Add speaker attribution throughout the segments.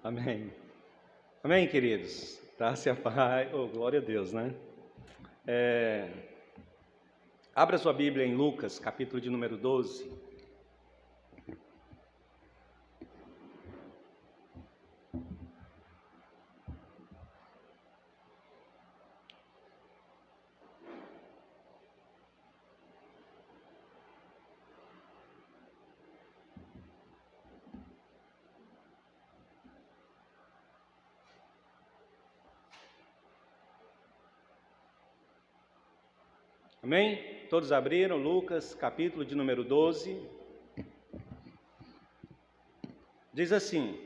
Speaker 1: Amém. Amém, queridos. Graça e a paz. Oh, glória a Deus, né? Abra sua Bíblia em Lucas, capítulo de número 12. Amém? Todos abriram Lucas, capítulo de número 12. Diz assim: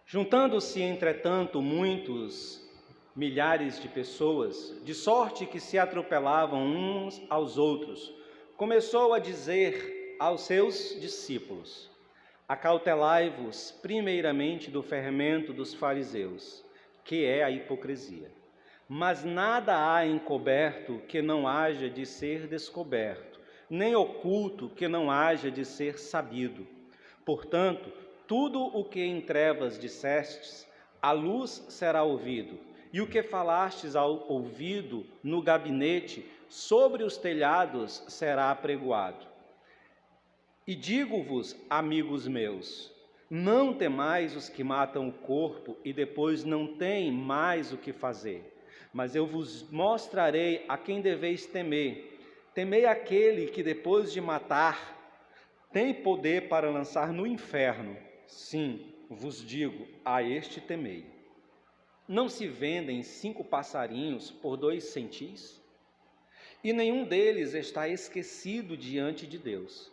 Speaker 1: Juntando-se, entretanto, muitos milhares de pessoas, de sorte que se atropelavam uns aos outros, começou a dizer aos seus discípulos: Acautelai-vos primeiramente do fermento dos fariseus, que é a hipocrisia. Mas nada há encoberto que não haja de ser descoberto, nem oculto que não haja de ser sabido. Portanto, tudo o que em trevas dissestes, à luz será ouvido, e o que falastes ao ouvido no gabinete, sobre os telhados será apregoado. E digo-vos, amigos meus, não temais os que matam o corpo e depois não têm mais o que fazer. Mas eu vos mostrarei a quem deveis temer. Temei aquele que depois de matar tem poder para lançar no inferno. Sim, vos digo, a este temei. Não se vendem 5 passarinhos por 2 centis? E nenhum deles está esquecido diante de Deus.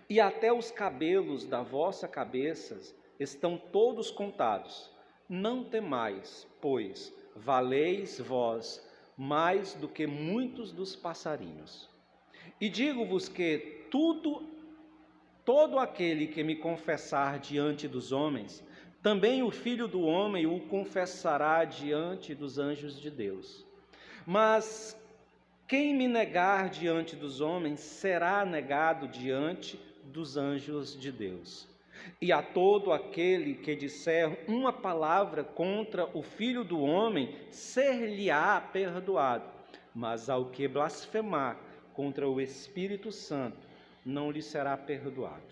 Speaker 1: E até os cabelos da vossa cabeça estão todos contados. Não temais, pois valeis vós mais do que muitos dos passarinhos. E digo-vos que todo aquele que me confessar diante dos homens, também o Filho do Homem o confessará diante dos anjos de Deus. Mas quem me negar diante dos homens, será negado diante dos anjos de Deus. E a todo aquele que disser uma palavra contra o Filho do Homem, ser-lhe-á perdoado. Mas ao que blasfemar contra o Espírito Santo, não lhe será perdoado.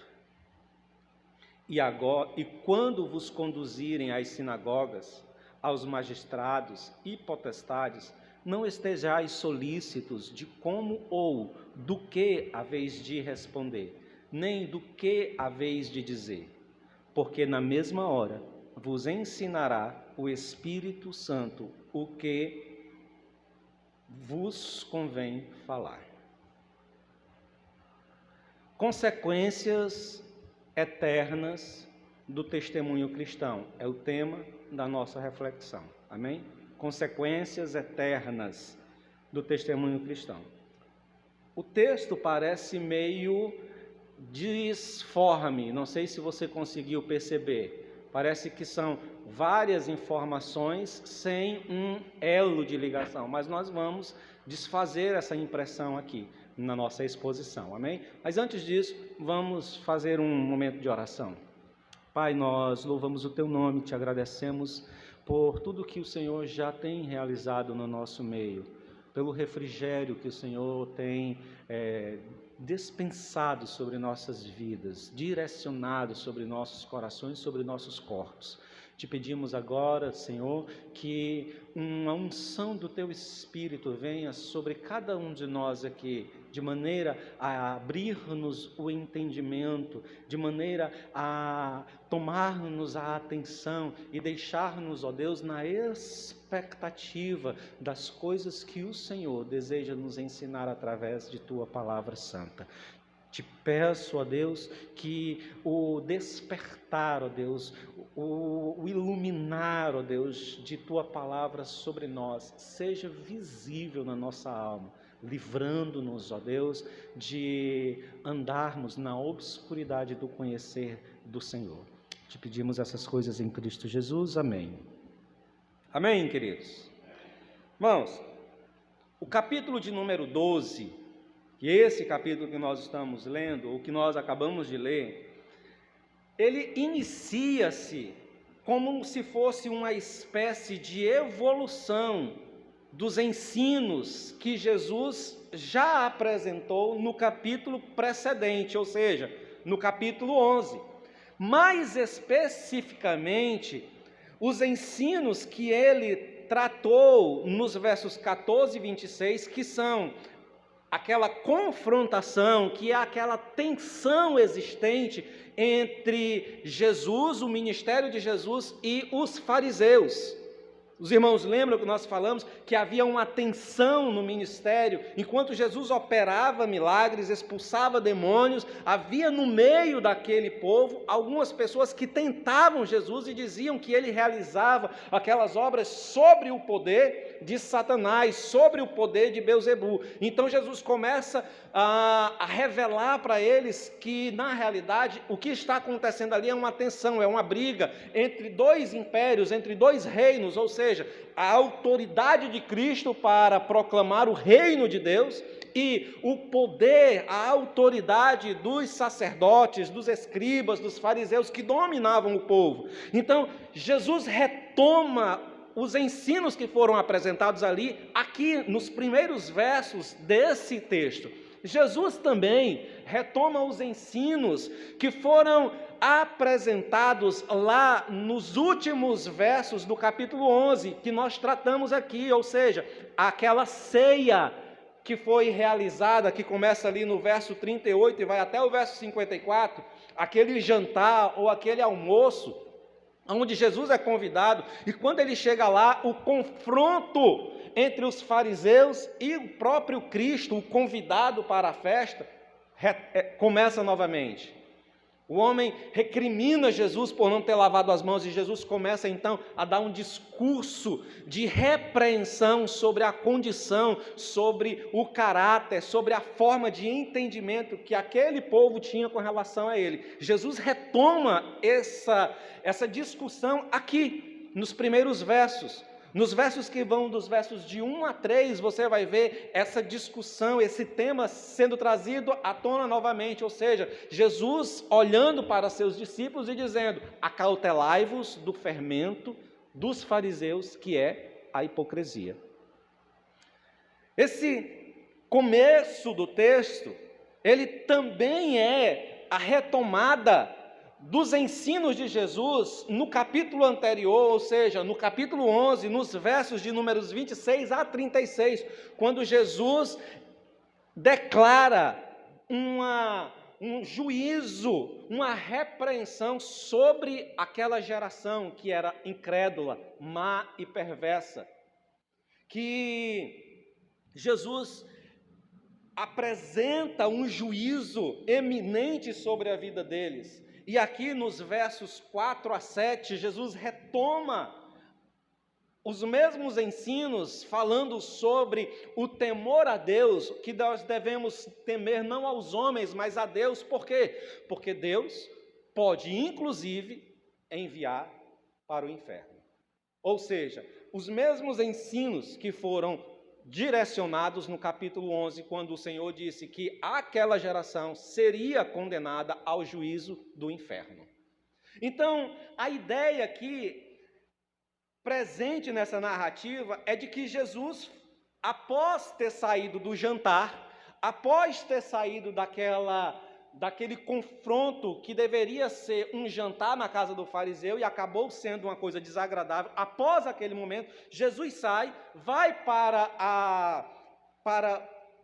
Speaker 1: E quando vos conduzirem às sinagogas, aos magistrados e potestades, não estejais solícitos de como ou do que haveis de responder, nem do que haveis de dizer, porque na mesma hora vos ensinará o Espírito Santo o que vos convém falar. Consequências eternas do testemunho cristão é o tema da nossa reflexão. Amém? Consequências eternas do testemunho cristão. O texto parece meio disforme, não sei se você conseguiu perceber. Parece que são várias informações sem um elo de ligação, mas nós vamos desfazer essa impressão aqui na nossa exposição, amém? Mas antes disso, vamos fazer um momento de oração. Pai, nós louvamos o Teu nome, Te agradecemos por tudo que o Senhor já tem realizado no nosso meio, pelo refrigério que o Senhor tem dispensado sobre nossas vidas, direcionado sobre nossos corações, sobre nossos corpos. Te pedimos agora, Senhor, que uma unção do Teu Espírito venha sobre cada um de nós aqui, de maneira a abrir-nos o entendimento, de maneira a tomar-nos a atenção e deixar-nos, ó Deus, na expectativa das coisas que o Senhor deseja nos ensinar através de Tua Palavra Santa. Te peço, ó Deus, que o despertar, ó Deus, o iluminar, ó Deus, de Tua Palavra sobre nós, seja visível na nossa alma, livrando-nos, ó Deus, de andarmos na obscuridade do conhecer do Senhor. Te pedimos essas coisas em Cristo Jesus. Amém. Amém, queridos? Irmãos, o capítulo de número 12... E esse capítulo que nós estamos lendo, ou que nós acabamos de ler, ele inicia-se como se fosse uma espécie de evolução dos ensinos que Jesus já apresentou no capítulo precedente, ou seja, no capítulo 11. Mais especificamente, os ensinos que ele tratou nos versos 14 e 26, que são aquela confrontação, que é aquela tensão existente entre Jesus, o ministério de Jesus e os fariseus. Os irmãos lembram que nós falamos que havia uma tensão no ministério, enquanto Jesus operava milagres, expulsava demônios, havia no meio daquele povo algumas pessoas que tentavam Jesus e diziam que ele realizava aquelas obras sobre o poder de Satanás, sobre o poder de Belzebu. Então Jesus começa a revelar para eles que, na realidade, o que está acontecendo ali é uma tensão, é uma briga entre dois impérios, entre dois reinos, ou seja, a autoridade de Cristo para proclamar o reino de Deus e o poder, a autoridade dos sacerdotes, dos escribas, dos fariseus que dominavam o povo. Então, Jesus retoma os ensinos que foram apresentados ali, aqui nos primeiros versos desse texto. Jesus também retoma os ensinos que foram apresentados lá nos últimos versos do capítulo 11, que nós tratamos aqui, ou seja, aquela ceia que foi realizada, que começa ali no verso 38 e vai até o verso 54, aquele jantar ou aquele almoço, onde Jesus é convidado, e quando ele chega lá, o confronto entre os fariseus e o próprio Cristo, o convidado para a festa, começa novamente. O homem recrimina Jesus por não ter lavado as mãos, e Jesus começa então a dar um discurso de repreensão sobre a condição, sobre o caráter, sobre a forma de entendimento que aquele povo tinha com relação a ele. Jesus retoma essa discussão aqui, nos primeiros versos. Nos versos que vão dos versos de 1 a 3, você vai ver essa discussão, esse tema sendo trazido à tona novamente, ou seja, Jesus olhando para seus discípulos e dizendo: acautelai-vos do fermento dos fariseus, que é a hipocrisia. Esse começo do texto, ele também é a retomada dos ensinos de Jesus no capítulo anterior, ou seja, no capítulo 11, nos versos de números 26 a 36, quando Jesus declara um juízo, uma repreensão sobre aquela geração que era incrédula, má e perversa, que Jesus apresenta um juízo eminente sobre a vida deles. E aqui nos versos 4 a 7, Jesus retoma os mesmos ensinos, falando sobre o temor a Deus, que nós devemos temer não aos homens, mas a Deus. Por quê? Porque Deus pode, inclusive, enviar para o inferno. Ou seja, os mesmos ensinos que foram direcionados no capítulo 11, quando o Senhor disse que aquela geração seria condenada ao juízo do inferno. Então, a ideia aqui, presente nessa narrativa, é de que Jesus, após ter saído do jantar, após ter saído daquele confronto que deveria ser um jantar na casa do fariseu e acabou sendo uma coisa desagradável, após aquele momento, Jesus sai, vai para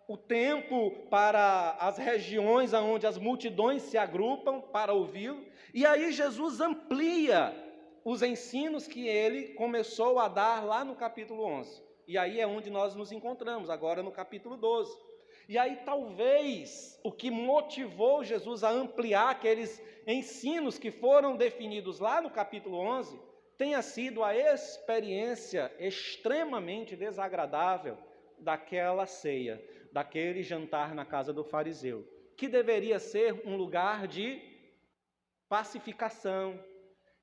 Speaker 1: o templo, para as regiões onde as multidões se agrupam para ouvi-lo, e aí Jesus amplia os ensinos que ele começou a dar lá no capítulo 11. E aí é onde nós nos encontramos, agora no capítulo 12. E aí talvez o que motivou Jesus a ampliar aqueles ensinos que foram definidos lá no capítulo 11 tenha sido a experiência extremamente desagradável daquela ceia, daquele jantar na casa do fariseu, que deveria ser um lugar de pacificação,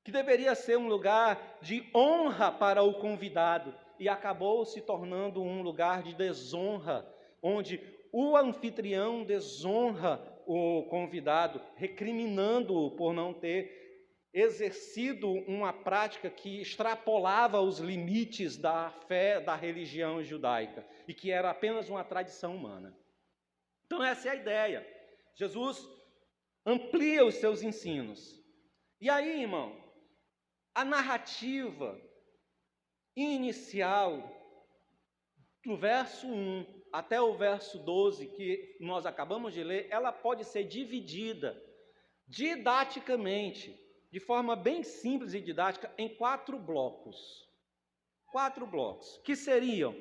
Speaker 1: que deveria ser um lugar de honra para o convidado, e acabou se tornando um lugar de desonra, onde o anfitrião desonra o convidado, recriminando-o por não ter exercido uma prática que extrapolava os limites da fé da religião judaica e que era apenas uma tradição humana. Então essa é a ideia. Jesus amplia os seus ensinos. E aí, irmão, a narrativa inicial do verso 1 até o verso 12, que nós acabamos de ler, ela pode ser dividida didaticamente, de forma bem simples e didática, em 4 blocos. 4 blocos, que seriam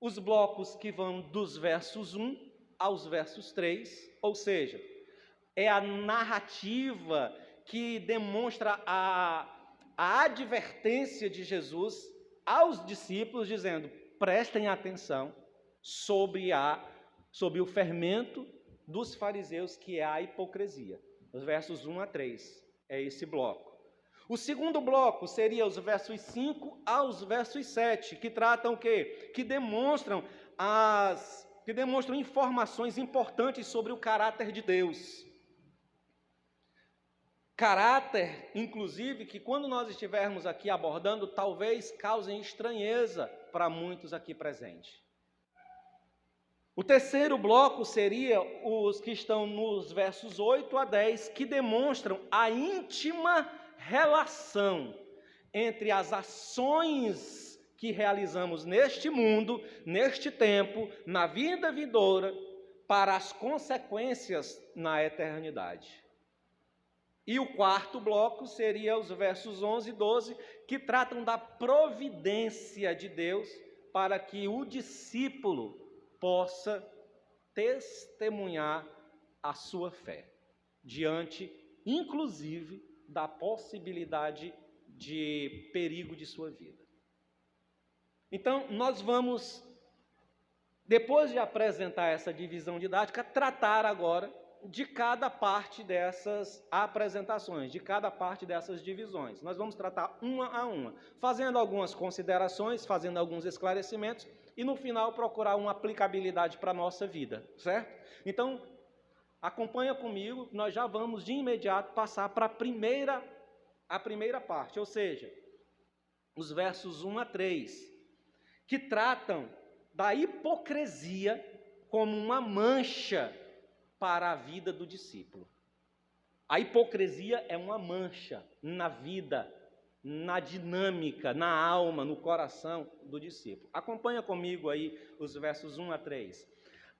Speaker 1: os blocos que vão dos versos 1 aos versos 3, ou seja, é a narrativa que demonstra a advertência de Jesus aos discípulos, dizendo: prestem atenção sobre o fermento dos fariseus, que é a hipocrisia. Os versos 1 a 3 é esse bloco. O segundo bloco seria os versos 5 aos versos 7, que tratam o quê? Que demonstram informações importantes sobre o caráter de Deus. Caráter, inclusive, que quando nós estivermos aqui abordando, talvez causem estranheza para muitos aqui presentes. O terceiro bloco seria os que estão nos versos 8 a 10, que demonstram a íntima relação entre as ações que realizamos neste mundo, neste tempo, na vida vindoura, para as consequências na eternidade. E o quarto bloco seria os versos 11 e 12, que tratam da providência de Deus para que o discípulo possa testemunhar a sua fé, diante, inclusive, da possibilidade de perigo de sua vida. Então, nós vamos, depois de apresentar essa divisão didática, tratar agora de cada parte dessas apresentações, de cada parte dessas divisões. Nós vamos tratar uma a uma, fazendo algumas considerações, fazendo alguns esclarecimentos e, no final, procurar uma aplicabilidade para a nossa vida, certo? Então, acompanha comigo, nós já vamos de imediato passar para a primeira parte, ou seja, os versos 1 a 3, que tratam da hipocrisia como uma mancha para a vida do discípulo. A hipocrisia é uma mancha na vida, na dinâmica, na alma, no coração do discípulo. Acompanha comigo aí os versos 1 a 3.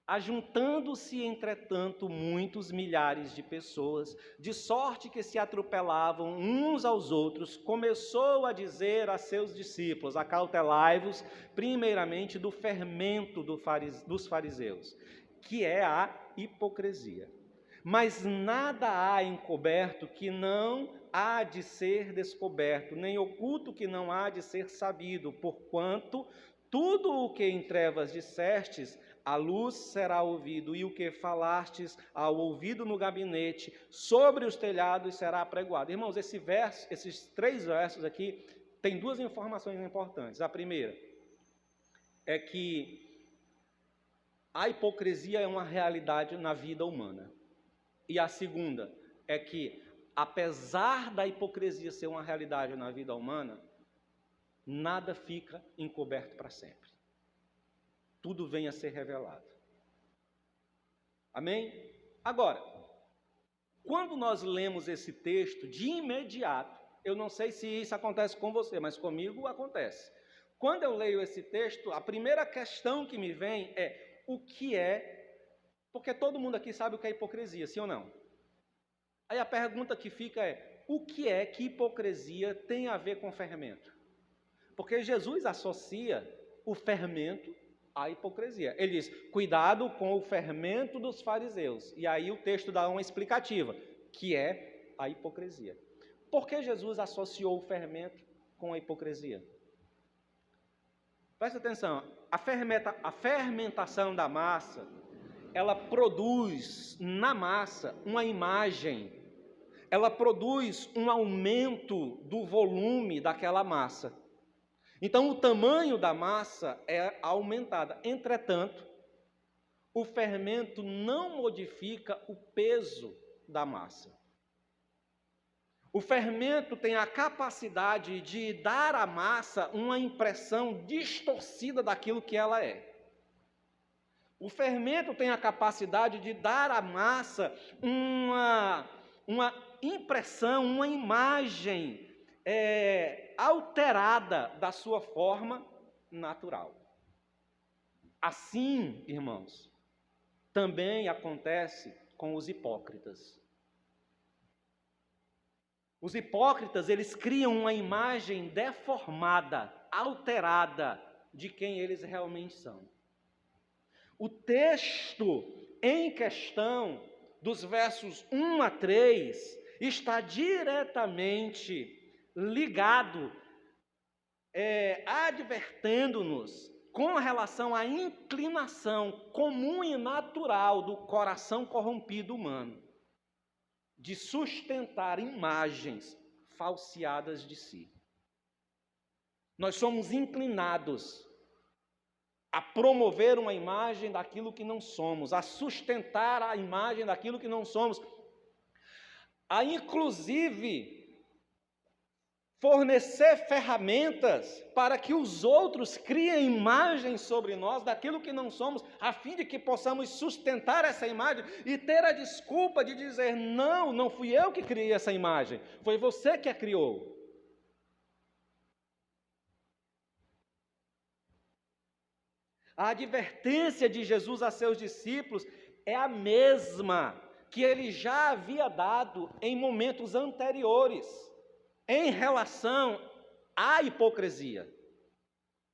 Speaker 1: Ajuntando-se, entretanto, muitos milhares de pessoas, de sorte que se atropelavam uns aos outros, começou a dizer a seus discípulos: acautelai-vos primeiramente do fermento dos fariseus, que é a hipocrisia. Mas nada há encoberto que não há de ser descoberto, nem oculto que não há de ser sabido, porquanto tudo o que em trevas dissestes, à luz será ouvido, e o que falastes ao ouvido no gabinete, sobre os telhados será apregoado. Irmãos, esses 3 versos aqui, tem 2 informações importantes. A primeira é que a hipocrisia é uma realidade na vida humana. E a segunda é que, apesar da hipocrisia ser uma realidade na vida humana, nada fica encoberto para sempre. Tudo vem a ser revelado. Amém? Agora, quando nós lemos esse texto, de imediato, eu não sei se isso acontece com você, mas comigo acontece. Quando eu leio esse texto, a primeira questão que me vem é: o que é? Porque todo mundo aqui sabe o que é hipocrisia, sim ou não? Aí a pergunta que fica é: o que é que hipocrisia tem a ver com fermento? Porque Jesus associa o fermento à hipocrisia. Ele diz: cuidado com o fermento dos fariseus. E aí o texto dá uma explicativa, que é a hipocrisia. Por que Jesus associou o fermento com a hipocrisia? Presta atenção, a fermentação da massa, ela produz na massa uma imagem, ela produz um aumento do volume daquela massa. Então, o tamanho da massa é aumentada. Entretanto, o fermento não modifica o peso da massa. O fermento tem a capacidade de dar à massa uma impressão distorcida daquilo que ela é. O fermento tem a capacidade de dar à massa uma impressão, uma imagem alterada da sua forma natural. Assim, irmãos, também acontece com os hipócritas. Os hipócritas, eles criam uma imagem deformada, alterada de quem eles realmente são. O texto em questão, dos versos 1 a 3, está diretamente ligado, advertendo-nos com relação à inclinação comum e natural do coração corrompido humano, de sustentar imagens falseadas de si. Nós somos inclinados a promover uma imagem daquilo que não somos, a sustentar a imagem daquilo que não somos, a inclusive fornecer ferramentas para que os outros criem imagens sobre nós daquilo que não somos, a fim de que possamos sustentar essa imagem e ter a desculpa de dizer: não fui eu que criei essa imagem, foi você que a criou. A advertência de Jesus a seus discípulos é a mesma que ele já havia dado em momentos anteriores, em relação à hipocrisia,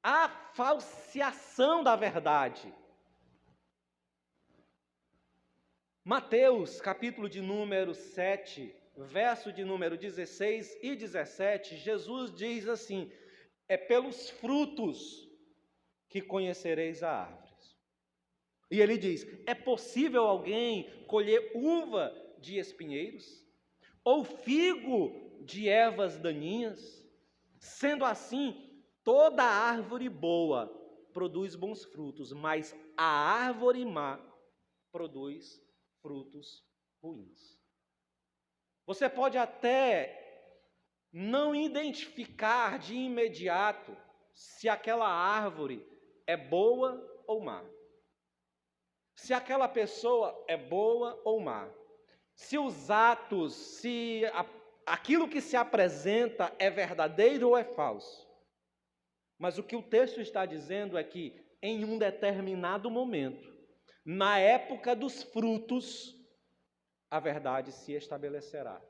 Speaker 1: à falseação da verdade. Mateus, capítulo de número 7, verso de número 16 e 17, Jesus diz assim: é pelos frutos que conhecereis a árvore. E ele diz: é possível alguém colher uva de espinheiros? Ou figo de ervas daninhas? Sendo assim, toda árvore boa produz bons frutos, mas a árvore má produz frutos ruins. Você pode até não identificar de imediato se aquela árvore é boa ou má, se aquela pessoa é boa ou má, se os atos, se aquilo que se apresenta é verdadeiro ou é falso. Mas o que o texto está dizendo é que em um determinado momento, na época dos frutos, a verdade se estabelecerá,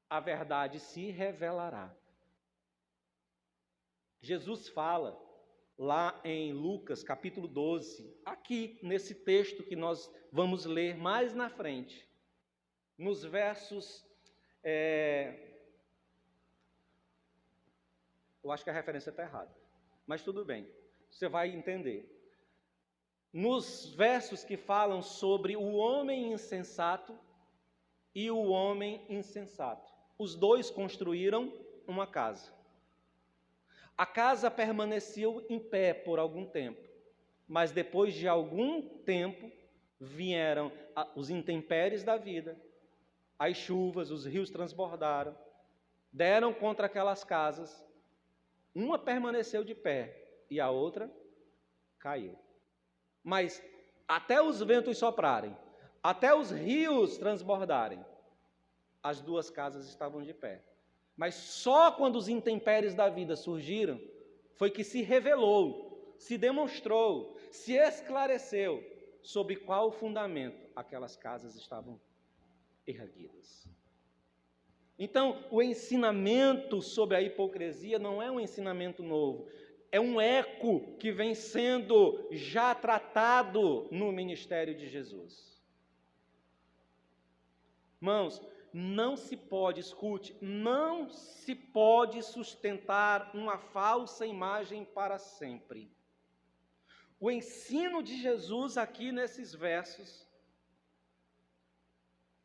Speaker 1: a verdade se revelará. Jesus fala lá em Lucas capítulo 12, aqui nesse texto que nós vamos ler mais na frente, nos versos, eu acho que a referência está errada, mas tudo bem, você vai entender. Nos versos que falam sobre o homem insensato e o homem insensato, os dois construíram uma casa. A casa permaneceu em pé por algum tempo, mas depois de algum tempo vieram os intempéries da vida, as chuvas, os rios transbordaram, deram contra aquelas casas, uma permaneceu de pé e a outra caiu. Mas até os ventos soprarem, até os rios transbordarem, as duas casas estavam de pé. Mas só quando os intempéries da vida surgiram, foi que se revelou, se demonstrou, se esclareceu sobre qual fundamento aquelas casas estavam erguidas. Então, o ensinamento sobre a hipocrisia não é um ensinamento novo, é um eco que vem sendo já tratado no ministério de Jesus. Irmãos, não se pode, escute, não se pode sustentar uma falsa imagem para sempre. O ensino de Jesus aqui nesses versos,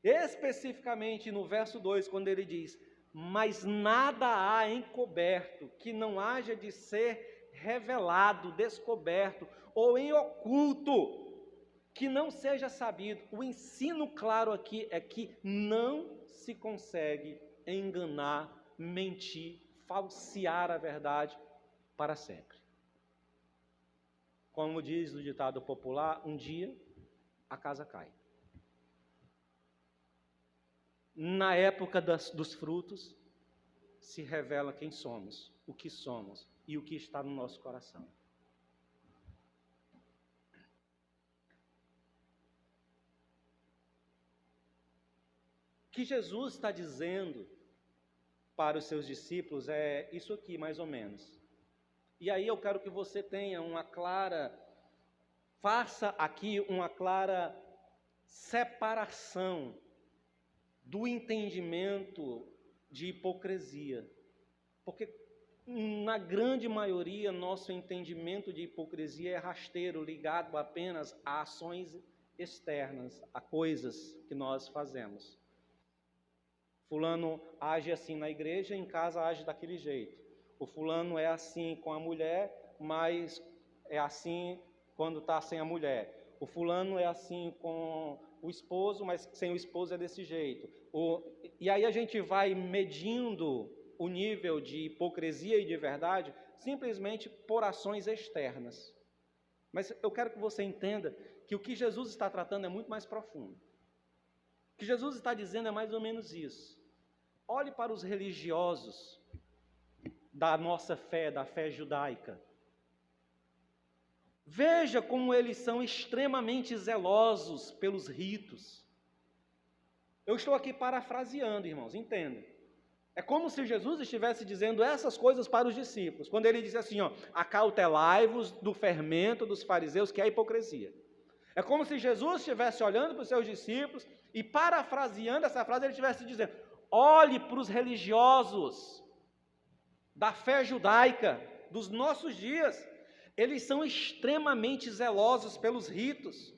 Speaker 1: especificamente no verso 2, quando ele diz: mas nada há encoberto que não haja de ser revelado, descoberto, ou em oculto, que não seja sabido. O ensino claro aqui é que não se consegue enganar, mentir, falsear a verdade para sempre. Como diz o ditado popular, um dia a casa cai. Na época dos frutos, se revela quem somos, o que somos e o que está no nosso coração. O que Jesus está dizendo para os seus discípulos é isso aqui, mais ou menos. E aí eu quero que você tenha faça aqui uma clara separação do entendimento de hipocrisia. Porque, na grande maioria, nosso entendimento de hipocrisia é rasteiro, ligado apenas a ações externas, a coisas que nós fazemos. Fulano age assim na igreja, em casa age daquele jeito. O fulano é assim com a mulher, mas é assim quando está sem a mulher. O fulano é assim com o esposo, mas sem o esposo é desse jeito. E aí a gente vai medindo o nível de hipocrisia e de verdade simplesmente por ações externas. Mas eu quero que você entenda que o que Jesus está tratando é muito mais profundo. O que Jesus está dizendo é mais ou menos isso. Olhe para os religiosos da nossa fé, da fé judaica. Veja como eles são extremamente zelosos pelos ritos. Eu estou aqui parafraseando, irmãos, entendem? É como se Jesus estivesse dizendo essas coisas para os discípulos, quando ele diz assim, acautelai-vos do fermento dos fariseus, que é a hipocrisia. É como se Jesus estivesse olhando para os seus discípulos e parafraseando essa frase, ele estivesse dizendo, olhe para os religiosos da fé judaica, dos nossos dias. Eles são extremamente zelosos pelos ritos.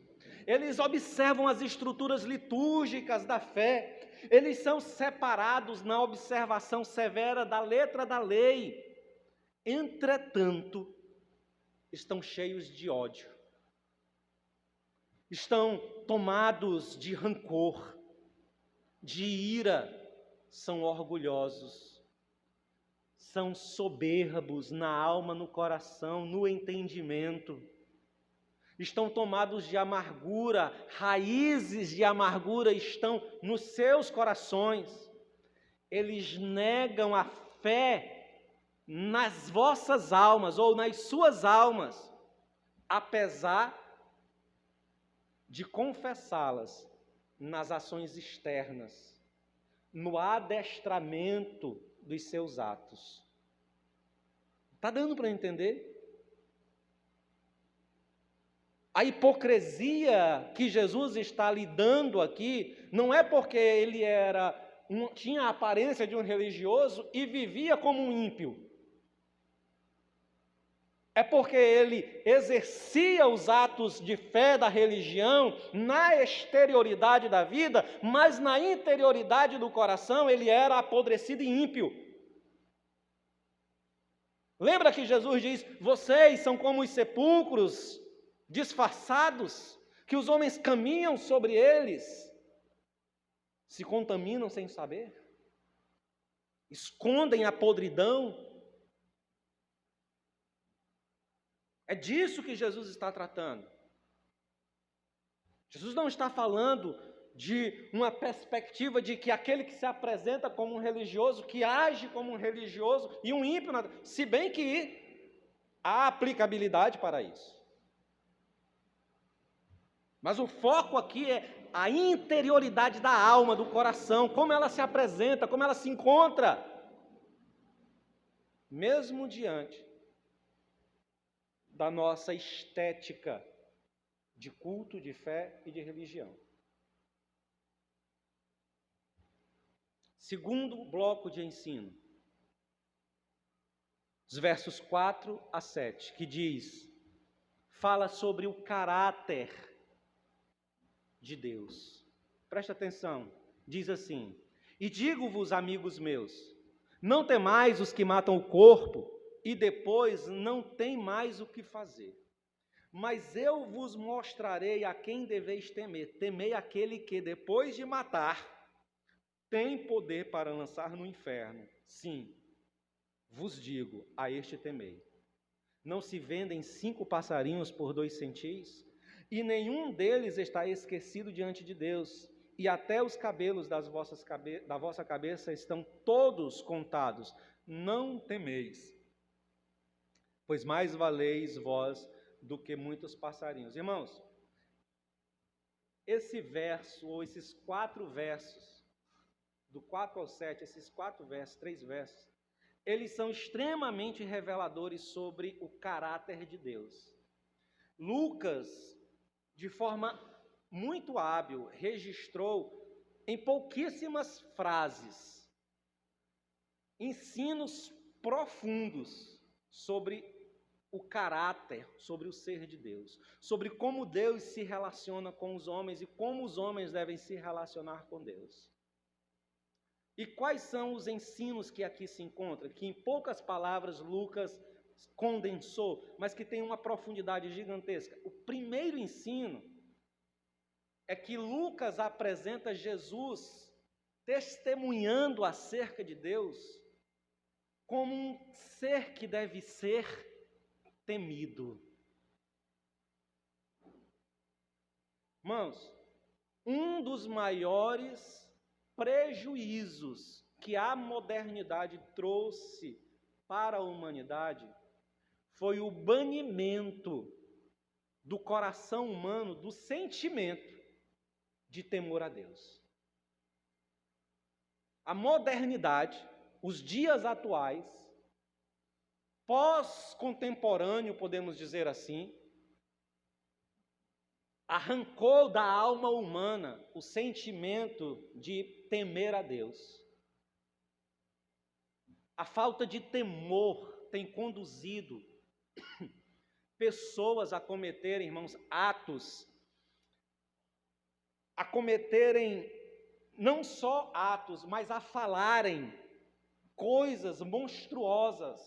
Speaker 1: Eles observam as estruturas litúrgicas da fé. Eles são separados na observação severa da letra da lei. Entretanto, estão cheios de ódio. Estão tomados de rancor, de ira. São orgulhosos. São soberbos na alma, no coração, no entendimento. Estão tomados de amargura, raízes de amargura estão nos seus corações. Eles negam a fé nas vossas almas ou nas suas almas, apesar de confessá-las nas ações externas, no adestramento dos seus atos. Está dando para entender? A hipocrisia que Jesus está lidando aqui não é porque ele tinha a aparência de um religioso e vivia como um ímpio. É porque ele exercia os atos de fé da religião na exterioridade da vida, mas na interioridade do coração ele era apodrecido e ímpio. Lembra que Jesus diz, vocês são como os sepulcros disfarçados, que os homens caminham sobre eles, se contaminam sem saber, escondem a podridão. É disso que Jesus está tratando. Jesus não está falando de uma perspectiva de que aquele que se apresenta como um religioso, que age como um religioso e um ímpio, se bem que há aplicabilidade para isso. Mas o foco aqui é a interioridade da alma, do coração, como ela se apresenta, como ela se encontra, mesmo diante da nossa estética de culto, de fé e de religião. Segundo bloco de ensino, os versos 4 a 7, que fala sobre o caráter de Deus. Presta atenção, diz assim, e digo-vos, amigos meus, não temais os que matam o corpo, e depois não tem mais o que fazer. Mas eu vos mostrarei a quem deveis temer. Temei aquele que, depois de matar, tem poder para lançar no inferno. Sim, vos digo, a este temei. Não se vendem 5 passarinhos por 2 centis? E nenhum deles está esquecido diante de Deus. E até os cabelos da vossa cabeça estão todos contados. Não temeis, pois mais valeis vós do que muitos passarinhos. Irmãos, esse verso, ou esses 4 versos, do 4 ao 7, esses 4 versos, 3 versos, eles são extremamente reveladores sobre o caráter de Deus. Lucas, de forma muito hábil, registrou em pouquíssimas frases ensinos profundos sobre o caráter, sobre o ser de Deus, sobre como Deus se relaciona com os homens e como os homens devem se relacionar com Deus. E quais são os ensinos que aqui se encontram? Que em poucas palavras Lucas condensou, mas que tem uma profundidade gigantesca. O primeiro ensino é que Lucas apresenta Jesus testemunhando acerca de Deus como um ser que deve ser temido. Irmãos, um dos maiores prejuízos que a modernidade trouxe para a humanidade foi o banimento do coração humano do sentimento de temor a Deus. A modernidade, os dias atuais, pós-contemporâneo, podemos dizer assim, arrancou da alma humana o sentimento de temer a Deus. A falta de temor tem conduzido pessoas a cometerem, irmãos, atos, a cometerem não só atos, mas a falarem coisas monstruosas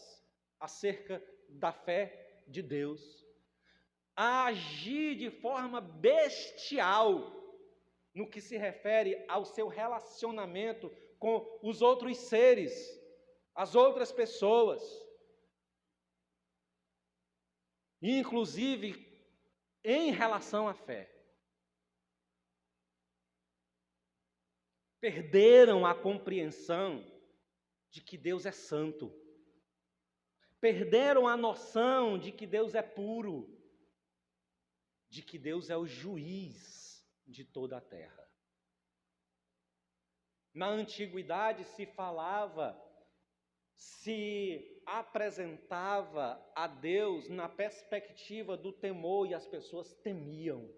Speaker 1: acerca da fé de Deus, a agir de forma bestial no que se refere ao seu relacionamento com os outros seres, as outras pessoas, inclusive em relação à fé. Perderam a compreensão de que Deus é santo. Perderam a noção de que Deus é puro, de que Deus é o juiz de toda a terra. Na antiguidade se falava, se apresentava a Deus na perspectiva do temor e as pessoas temiam.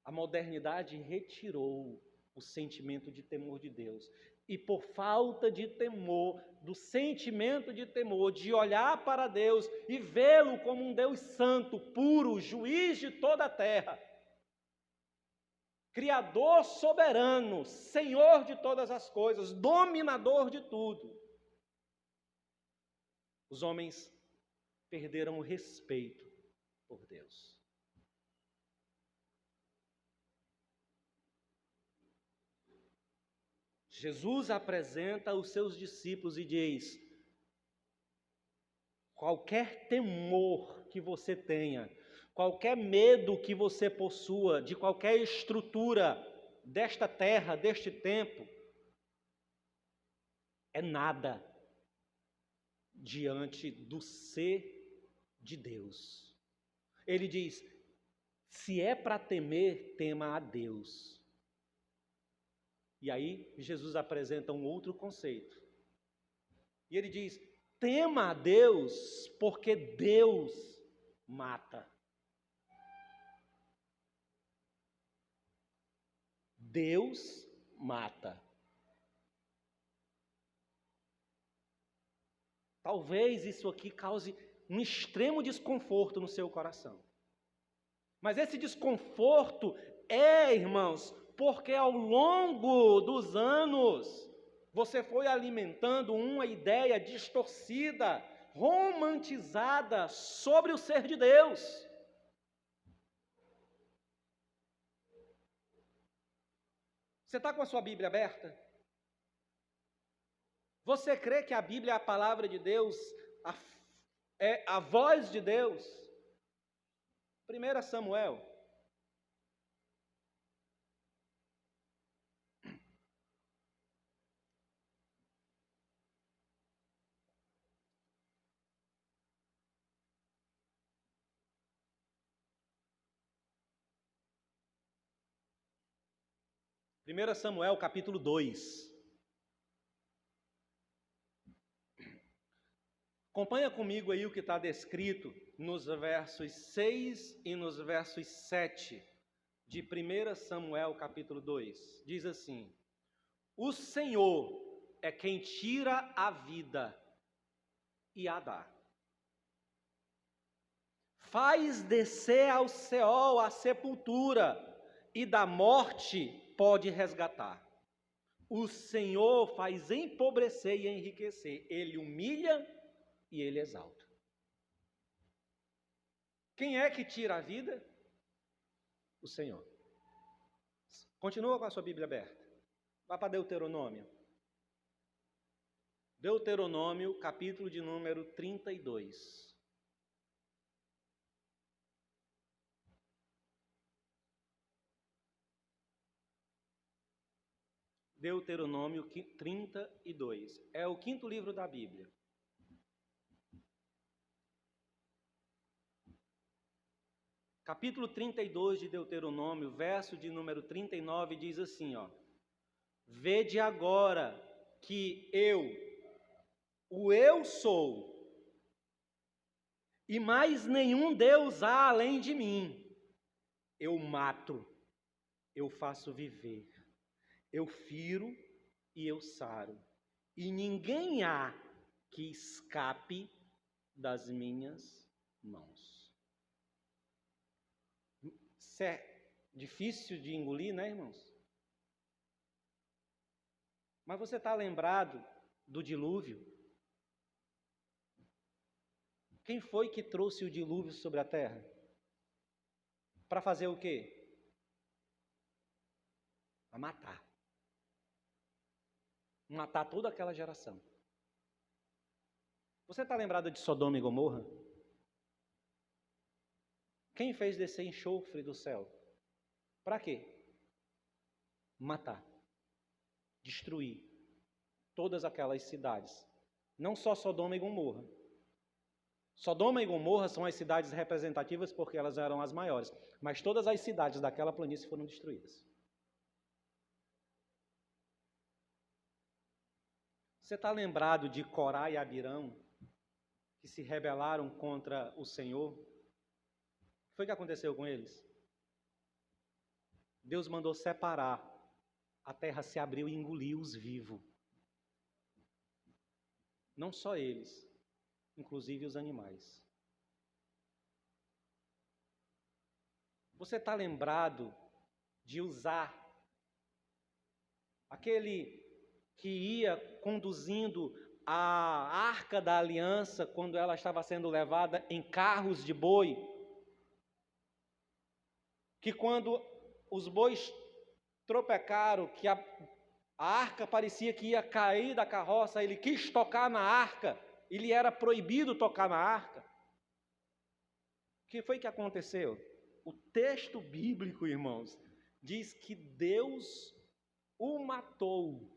Speaker 1: A modernidade retirou o sentimento de temor de Deus. E por falta de temor, do sentimento de temor, de olhar para Deus e vê-lo como um Deus santo, puro, juiz de toda a terra, Criador soberano, Senhor de todas as coisas, dominador de tudo, os homens perderam o respeito por Deus. Jesus apresenta os seus discípulos e diz: qualquer temor que você tenha, qualquer medo que você possua de qualquer estrutura desta terra, deste tempo, é nada diante do ser de Deus. Ele diz: se é para temer, tema a Deus. E aí Jesus apresenta um outro conceito. E ele diz: tema a Deus, porque Deus mata. Deus mata. Talvez isso aqui cause um extremo desconforto no seu coração. Mas esse desconforto irmãos, porque ao longo dos anos você foi alimentando uma ideia distorcida, romantizada sobre o ser de Deus. Você está com a sua Bíblia aberta? Você crê que a Bíblia é a palavra de Deus, é a voz de Deus? 1 Samuel. Primeira Samuel, capítulo 2. Acompanha comigo aí o que está descrito nos versos 6 e nos versos 7 de 1 Samuel, capítulo 2. Diz assim: o Senhor é quem tira a vida e a dá. Faz descer ao Seol a sepultura, e da morte pode resgatar. O Senhor faz empobrecer e enriquecer. Ele humilha e ele exalta. Quem é que tira a vida? O Senhor. Continua com a sua Bíblia aberta. Vá para Deuteronômio. Deuteronômio, capítulo de número 32. Deuteronômio 32. É o quinto livro da Bíblia. Capítulo 32 de Deuteronômio, verso de número 39, diz assim, ó: vede agora que o eu sou, e mais nenhum Deus há além de mim. Eu mato, eu faço viver, eu firo e eu saro, e ninguém há que escape das minhas mãos. Isso é difícil de engolir, né, irmãos? Mas você está lembrado do dilúvio? Quem foi que trouxe o dilúvio sobre a terra? Para fazer o quê? Para matar. Matar toda aquela geração. Você está lembrado de Sodoma e Gomorra? Quem fez descer enxofre do céu? Para quê? Matar. Destruir todas aquelas cidades. Não só Sodoma e Gomorra. Sodoma e Gomorra são as cidades representativas porque elas eram as maiores. Mas todas as cidades daquela planície foram destruídas. Você está lembrado de Corá e Abirão, que se rebelaram contra o Senhor? O que foi que aconteceu com eles? Deus mandou separar. A terra se abriu e engoliu-os vivos. Não só eles, inclusive os animais. Você está lembrado de usar aquele que ia conduzindo a arca da aliança quando ela estava sendo levada em carros de boi? Que quando os bois tropecaram, que a arca parecia que ia cair da carroça, ele quis tocar na arca, ele era proibido tocar na arca. O que foi que aconteceu? O texto bíblico, irmãos, diz que Deus o matou.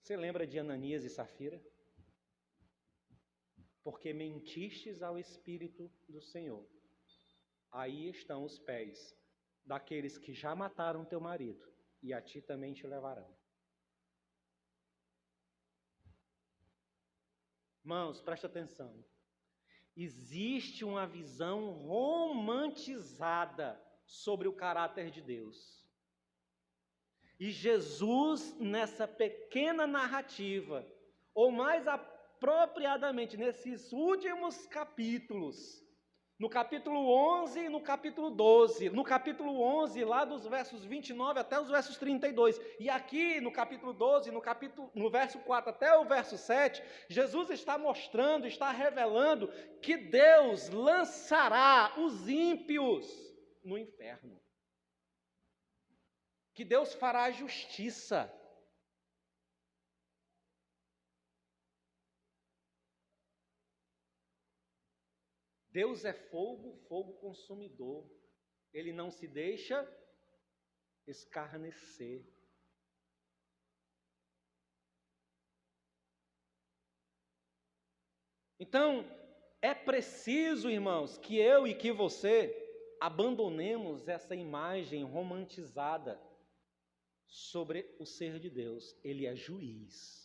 Speaker 1: Você lembra de Ananias e Safira? Porque mentistes ao Espírito do Senhor. Aí estão os pés daqueles que já mataram teu marido, e a ti também te levarão. Irmãos, presta atenção. Existe uma visão romantizada sobre o caráter de Deus. E Jesus, nessa pequena narrativa, ou mais apropriadamente, nesses últimos capítulos, No capítulo 11 e no capítulo 12. No capítulo 11, lá dos versos 29 até os versos 32. E aqui no capítulo 12, no verso 4 até o verso 7, Jesus está mostrando, está revelando que Deus lançará os ímpios no inferno. Que Deus fará justiça. Deus é fogo, fogo consumidor. Ele não se deixa escarnecer. Então, é preciso, irmãos, que eu e que você abandonemos essa imagem romantizada sobre o ser de Deus. Ele é juiz.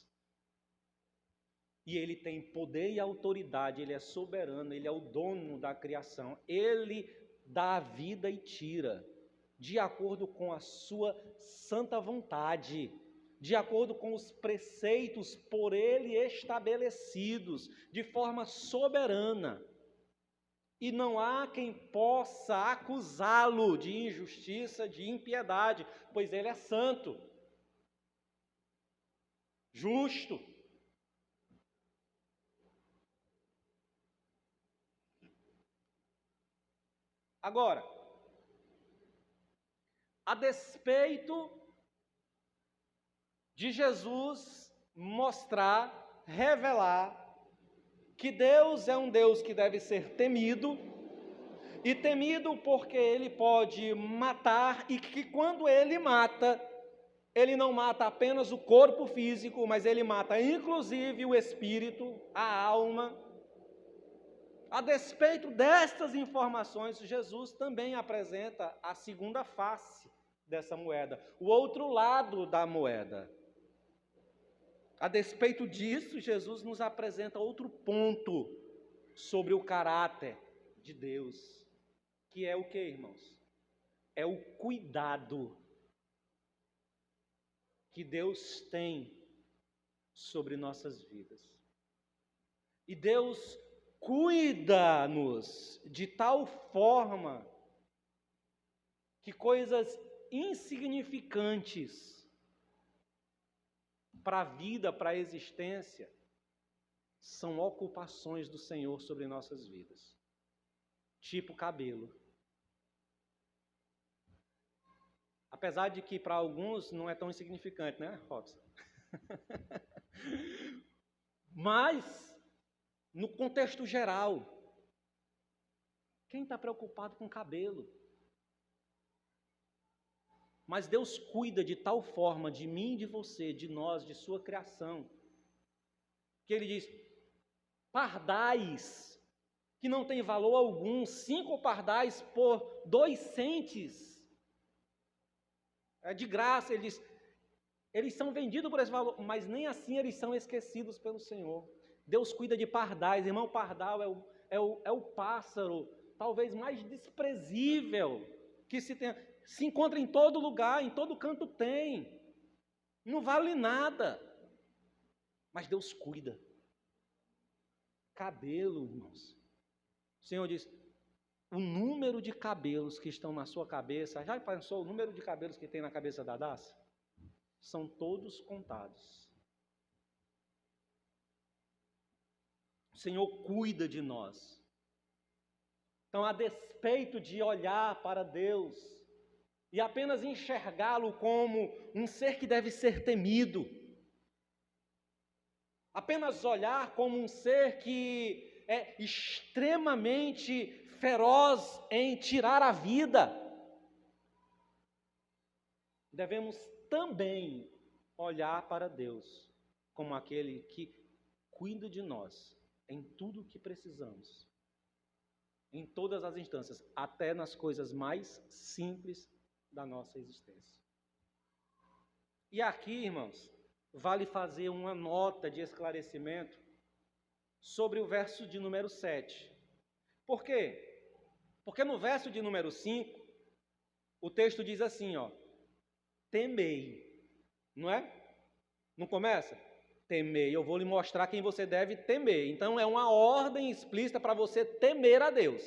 Speaker 1: E ele tem poder e autoridade, ele é soberano, ele é o dono da criação. Ele dá a vida e tira, de acordo com a sua santa vontade, de acordo com os preceitos por ele estabelecidos, de forma soberana. E não há quem possa acusá-lo de injustiça, de impiedade, pois ele é santo, justo. Agora, a despeito de Jesus mostrar, revelar que Deus é um Deus que deve ser temido, e temido porque Ele pode matar, e que quando Ele mata, Ele não mata apenas o corpo físico, mas Ele mata inclusive o espírito, a alma. A despeito destas informações, Jesus também apresenta a segunda face dessa moeda, o outro lado da moeda. A despeito disso, Jesus nos apresenta outro ponto sobre o caráter de Deus, que é o que, irmãos? É o cuidado que Deus tem sobre nossas vidas. E Deus cuida-nos de tal forma que coisas insignificantes para a vida, para a existência, são ocupações do Senhor sobre nossas vidas. Tipo cabelo. Apesar de que para alguns não é tão insignificante, né, Robson? Mas, no contexto geral, quem está preocupado com cabelo? Mas Deus cuida de tal forma de mim, de você, de nós, de sua criação, que Ele diz, pardais, que não tem valor algum, 5 pardais por 2 centes, é de graça. Ele diz, eles são vendidos por esse valor, mas nem assim eles são esquecidos pelo Senhor. Deus cuida de pardais, irmão. Pardal é o pássaro talvez mais desprezível que se encontra em todo lugar, em todo canto tem, não vale nada, mas Deus cuida. Cabelo, irmãos, o Senhor diz, o número de cabelos que estão na sua cabeça, já pensou o número de cabelos que tem na cabeça da Dácia? São todos contados. O Senhor cuida de nós. Então, a despeito de olhar para Deus e apenas enxergá-lo como um ser que deve ser temido, apenas olhar como um ser que é extremamente feroz em tirar a vida, devemos também olhar para Deus como aquele que cuida de nós em tudo o que precisamos, em todas as instâncias, até nas coisas mais simples da nossa existência. E aqui, irmãos, vale fazer uma nota de esclarecimento sobre o verso de número 7. Por quê? Porque no verso de número 5, o texto diz assim, ó, temei, não é? Não começa? Temei, eu vou lhe mostrar quem você deve temer. Então é uma ordem explícita para você temer a Deus.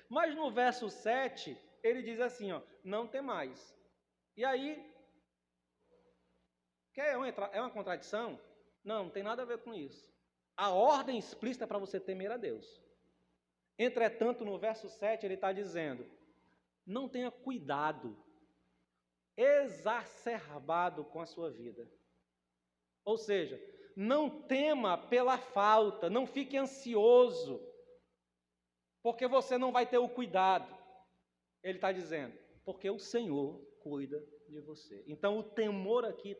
Speaker 1: Mas no verso 7, ele diz assim, ó, não temais. E aí, é uma contradição? Não tem nada a ver com isso. A ordem explícita é para você temer a Deus. Entretanto, no verso 7, ele está dizendo, não tenha cuidado exacerbado com a sua vida. Ou seja, não tema pela falta, não fique ansioso, porque você não vai ter o cuidado. Ele está dizendo, porque o Senhor cuida de você. Então, o temor aqui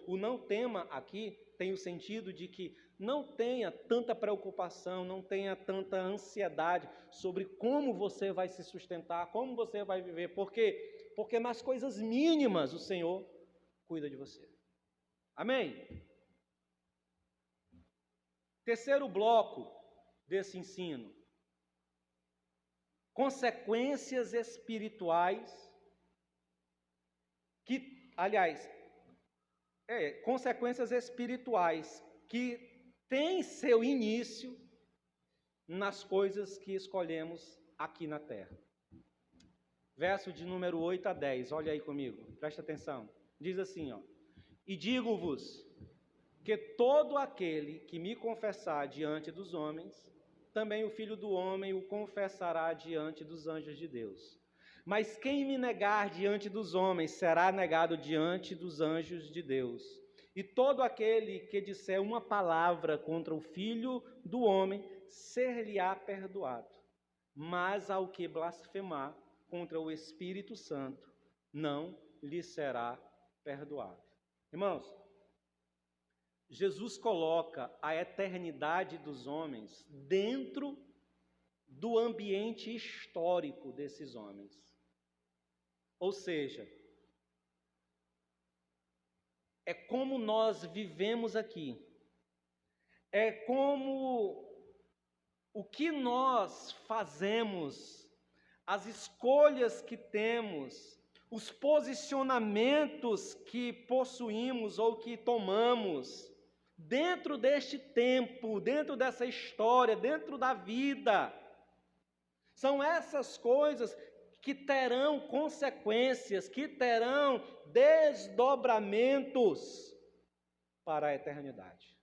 Speaker 1: o não tema aqui tem o sentido de que não tenha tanta preocupação, não tenha tanta ansiedade sobre como você vai se sustentar, como você vai viver. Por quê? Porque nas coisas mínimas o Senhor cuida de você. Amém? Terceiro bloco desse ensino. Consequências espirituais consequências espirituais que têm seu início nas coisas que escolhemos aqui na terra. Verso de número 8 a 10, olha aí comigo, presta atenção. Diz assim, ó, e digo-vos que todo aquele que me confessar diante dos homens, também o Filho do Homem o confessará diante dos anjos de Deus. Mas quem me negar diante dos homens, será negado diante dos anjos de Deus. E todo aquele que disser uma palavra contra o Filho do Homem, ser-lhe-á perdoado. Mas ao que blasfemar contra o Espírito Santo, não lhe será perdoado. Irmãos, Jesus coloca a eternidade dos homens dentro do ambiente histórico desses homens. Ou seja, é como nós vivemos aqui. É como o que nós fazemos, as escolhas que temos, os posicionamentos que possuímos ou que tomamos, dentro deste tempo, dentro dessa história, dentro da vida. São essas coisas que terão consequências, que terão desdobramentos para a eternidade.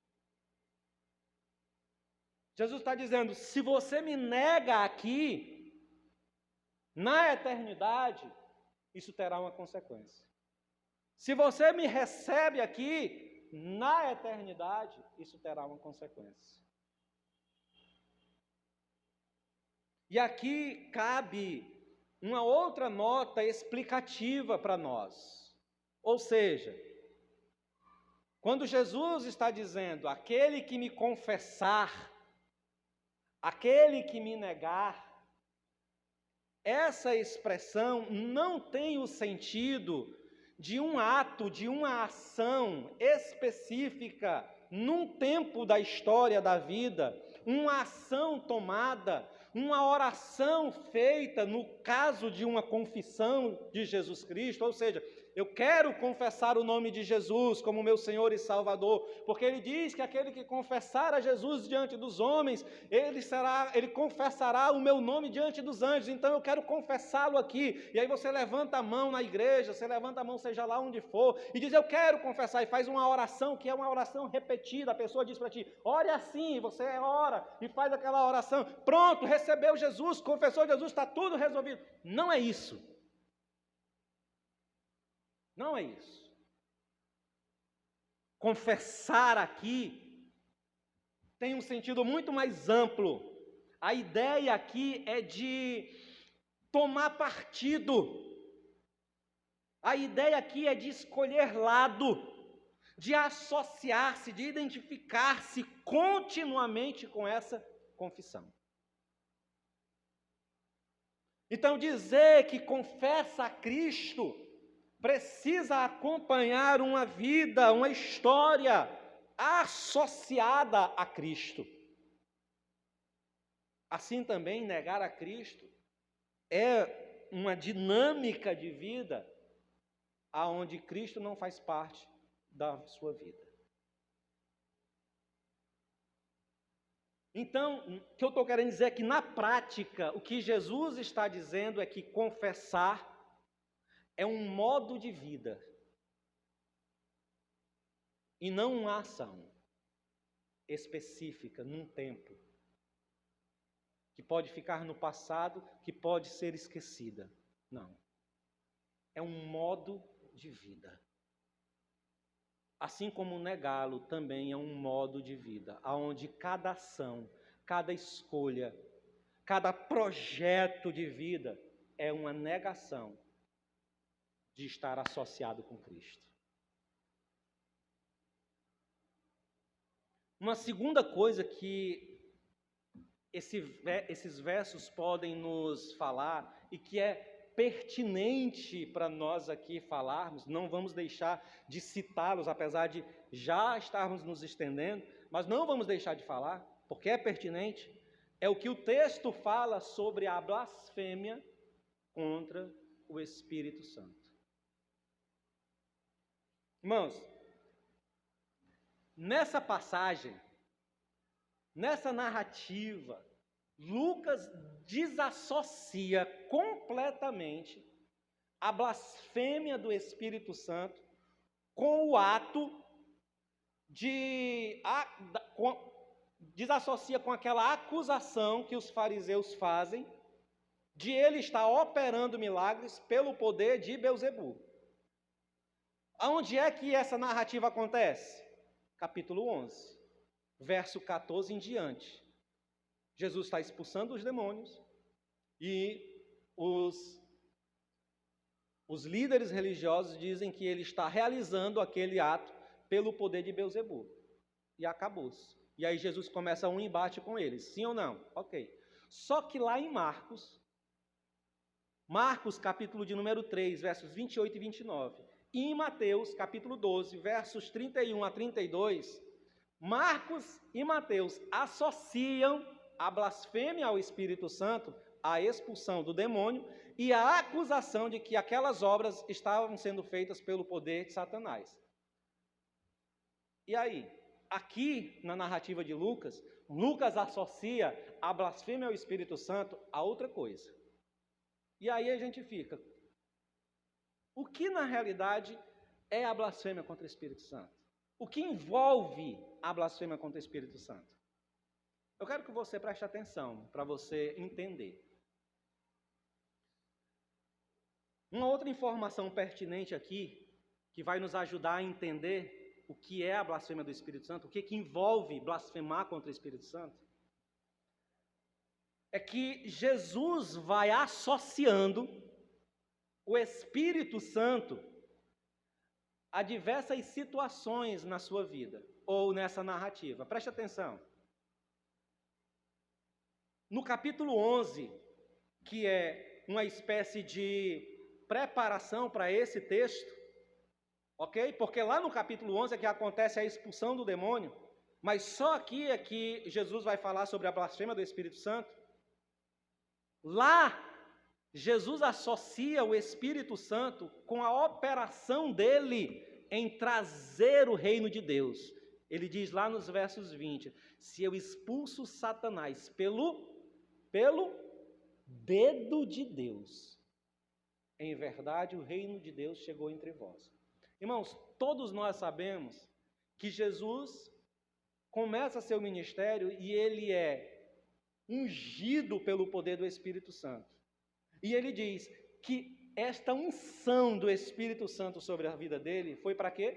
Speaker 1: Jesus está dizendo, se você me nega aqui, na eternidade, isso terá uma consequência. Se você me recebe aqui, na eternidade, isso terá uma consequência. E aqui cabe uma outra nota explicativa para nós. Ou seja, quando Jesus está dizendo, aquele que me confessar, aquele que me negar, essa expressão não tem o sentido de um ato, de uma ação específica num tempo da história da vida, uma ação tomada, uma oração feita no caso de uma confissão de Jesus Cristo, ou seja, eu quero confessar o nome de Jesus como meu Senhor e Salvador, porque ele diz que aquele que confessar a Jesus diante dos homens, ele confessará o meu nome diante dos anjos, então eu quero confessá-lo aqui, e aí você levanta a mão na igreja, você levanta a mão seja lá onde for, e diz eu quero confessar, e faz uma oração que é uma oração repetida, a pessoa diz para ti, ore assim, você ora, e faz aquela oração, pronto, recebeu Jesus, confessou Jesus, está tudo resolvido. Não é isso. Não é isso. Confessar aqui tem um sentido muito mais amplo. A ideia aqui é de tomar partido. A ideia aqui é de escolher lado, de associar-se, de identificar-se continuamente com essa confissão. Então, dizer que confessa a Cristo precisa acompanhar uma vida, uma história associada a Cristo. Assim também, negar a Cristo é uma dinâmica de vida aonde Cristo não faz parte da sua vida. Então, o que eu estou querendo dizer é que, na prática, o que Jesus está dizendo é que confessar é um modo de vida e não uma ação específica, num tempo, que pode ficar no passado, que pode ser esquecida. Não. É um modo de vida. Assim como negá-lo também é um modo de vida, onde cada ação, cada escolha, cada projeto de vida é uma negação de estar associado com Cristo. Uma segunda coisa que esses versos podem nos falar e que é pertinente para nós aqui falarmos, não vamos deixar de citá-los, apesar de já estarmos nos estendendo, mas não vamos deixar de falar, porque é pertinente, é o que o texto fala sobre a blasfêmia contra o Espírito Santo. Irmãos, nessa passagem, nessa narrativa, Lucas desassocia completamente a blasfêmia do Espírito Santo com o ato desassocia com aquela acusação que os fariseus fazem de ele estar operando milagres pelo poder de Beelzebu. Aonde é que essa narrativa acontece? Capítulo 11, verso 14 em diante. Jesus está expulsando os demônios e os líderes religiosos dizem que ele está realizando aquele ato pelo poder de Beelzebu. E acabou-se. E aí Jesus começa um embate com eles, sim ou não? Ok. Só que lá em Marcos, capítulo de número 3, versos 28 e 29, e em Mateus, capítulo 12, versos 31 a 32, Marcos e Mateus associam a blasfêmia ao Espírito Santo, a expulsão do demônio e a acusação de que aquelas obras estavam sendo feitas pelo poder de Satanás. E aí, aqui na narrativa de Lucas, Lucas associa a blasfêmia ao Espírito Santo a outra coisa. E aí a gente fica, o que na realidade é a blasfêmia contra o Espírito Santo? O que envolve a blasfêmia contra o Espírito Santo? Eu quero que você preste atenção para você entender. Uma outra informação pertinente aqui, que vai nos ajudar a entender o que é a blasfêmia do Espírito Santo, o que envolve blasfemar contra o Espírito Santo, é que Jesus vai associando o Espírito Santo a diversas situações na sua vida, ou nessa narrativa. Preste atenção. No capítulo 11, que é uma espécie de preparação para esse texto, ok? Porque lá no capítulo 11 é que acontece a expulsão do demônio, mas só aqui é que Jesus vai falar sobre a blasfêmia do Espírito Santo. Lá, Jesus associa o Espírito Santo com a operação dele em trazer o reino de Deus. Ele diz lá nos versos 20, se eu expulso Satanás pelo dedo de Deus, em verdade o reino de Deus chegou entre vós. Irmãos, todos nós sabemos que Jesus começa seu ministério e ele é ungido pelo poder do Espírito Santo. E ele diz que esta unção do Espírito Santo sobre a vida dele foi para quê?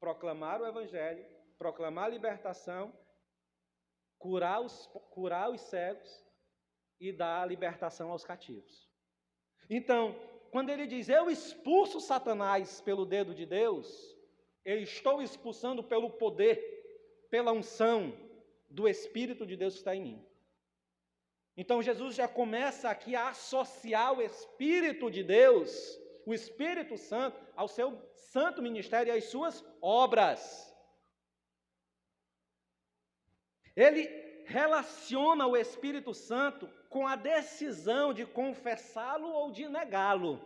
Speaker 1: Proclamar o Evangelho, proclamar a libertação, curar os cegos e dar a libertação aos cativos. Então, quando ele diz, eu expulso Satanás pelo dedo de Deus, eu estou expulsando pelo poder, pela unção do Espírito de Deus que está em mim. Então Jesus já começa aqui a associar o Espírito de Deus, o Espírito Santo, ao seu santo ministério e às suas obras. Ele relaciona o Espírito Santo com a decisão de confessá-lo ou de negá-lo.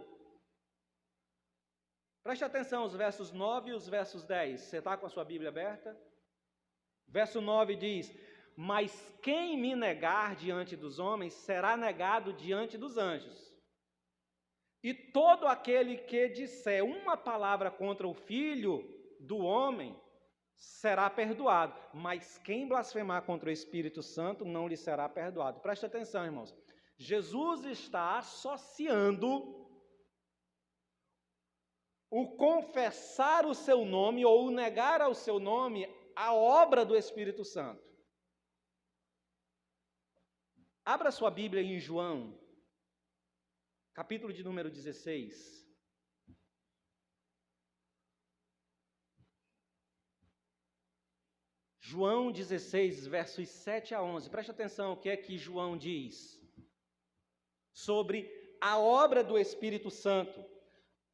Speaker 1: Preste atenção, os versos 9 e os versos 10. Você está com a sua Bíblia aberta? Verso 9 diz, mas quem me negar diante dos homens será negado diante dos anjos. E todo aquele que disser uma palavra contra o Filho do homem será perdoado, mas quem blasfemar contra o Espírito Santo não lhe será perdoado. Preste atenção, irmãos. Jesus está associando o confessar o seu nome ou o negar ao seu nome à obra do Espírito Santo. Abra sua Bíblia em João, capítulo de número 16. João 16, versos 7 a 11. Preste atenção o que é que João diz sobre a obra do Espírito Santo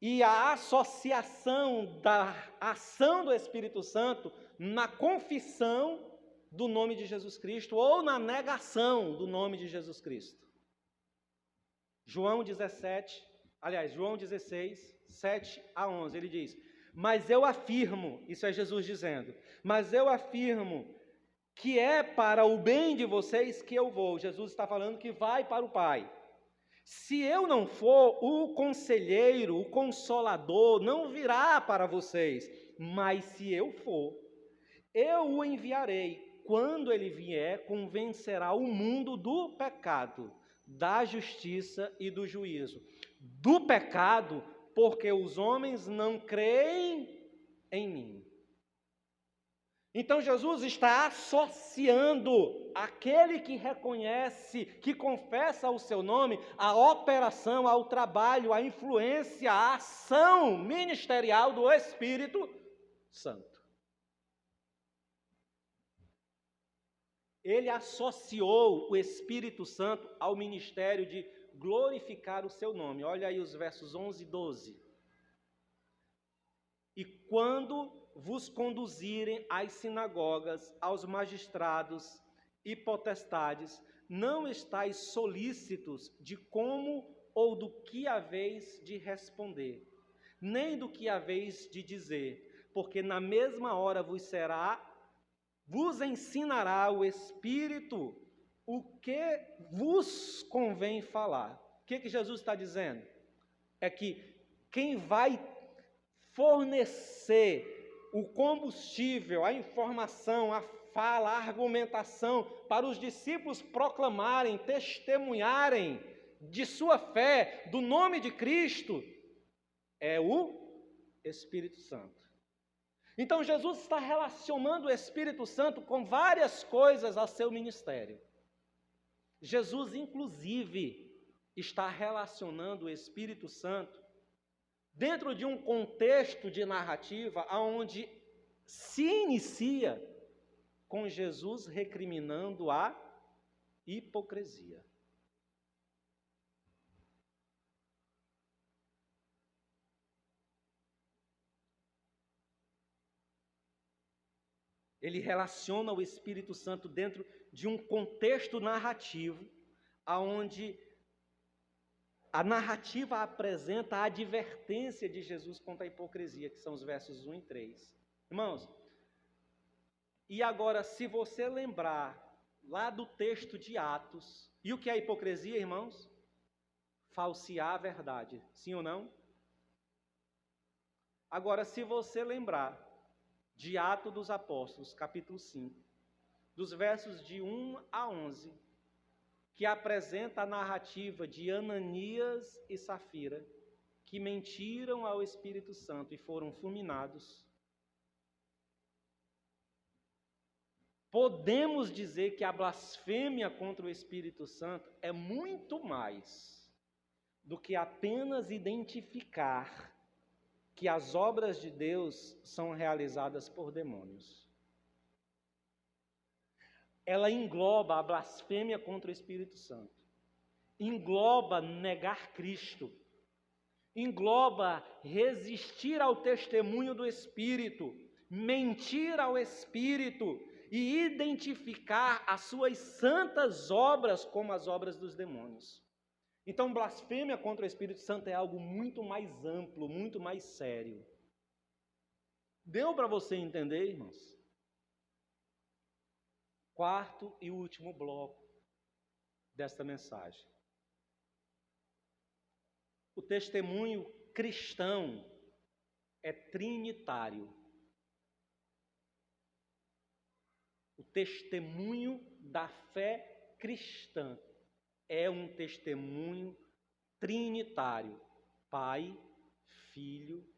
Speaker 1: e a associação da ação do Espírito Santo na confissão do nome de Jesus Cristo ou na negação do nome de Jesus Cristo. João 16, 7 a 11, ele diz: mas eu afirmo, isso é Jesus dizendo, mas eu afirmo que é para o bem de vocês que eu vou. Jesus está falando que vai para o Pai. Se eu não for, o conselheiro, o consolador, não virá para vocês, mas se eu for, eu o enviarei. Quando ele vier, convencerá o mundo do pecado, da justiça e do juízo. Do pecado, porque os homens não creem em mim. Então Jesus está associando aquele que reconhece, que confessa o seu nome, à operação, ao trabalho, à influência, à ação ministerial do Espírito Santo. Ele associou o Espírito Santo ao ministério de glorificar o seu nome. Olha aí os versos 11 e 12. E quando vos conduzirem às sinagogas, aos magistrados e potestades, não estáis solícitos de como ou do que haveis de responder, nem do que haveis de dizer, porque na mesma hora vos ensinará o Espírito o que vos convém falar. O que Jesus está dizendo? É que quem vai fornecer o combustível, a informação, a fala, a argumentação para os discípulos proclamarem, testemunharem de sua fé, do nome de Cristo, é o Espírito Santo. Então Jesus está relacionando o Espírito Santo com várias coisas a seu ministério. Jesus, inclusive, está relacionando o Espírito Santo dentro de um contexto de narrativa onde se inicia com Jesus recriminando a hipocrisia. Ele relaciona o Espírito Santo dentro de um contexto narrativo onde a narrativa apresenta a advertência de Jesus contra a hipocrisia, que são os versos 1 e 3. Irmãos, e agora, se você lembrar lá do texto de Atos, e o que é hipocrisia, irmãos? Falsear a verdade, sim ou não? Agora, se você lembrar de Atos dos Apóstolos, capítulo 5, dos versos de 1 a 11, que apresenta a narrativa de Ananias e Safira, que mentiram ao Espírito Santo e foram fulminados. Podemos dizer que a blasfêmia contra o Espírito Santo é muito mais do que apenas identificar que as obras de Deus são realizadas por demônios. Ela engloba a blasfêmia contra o Espírito Santo, engloba negar Cristo, engloba resistir ao testemunho do Espírito, mentir ao Espírito e identificar as suas santas obras como as obras dos demônios. Então, blasfêmia contra o Espírito Santo é algo muito mais amplo, muito mais sério. Deu para você entender, irmãos? quarto e último bloco desta mensagem. O testemunho cristão é trinitário. O testemunho da fé cristã é um testemunho trinitário: Pai, Filho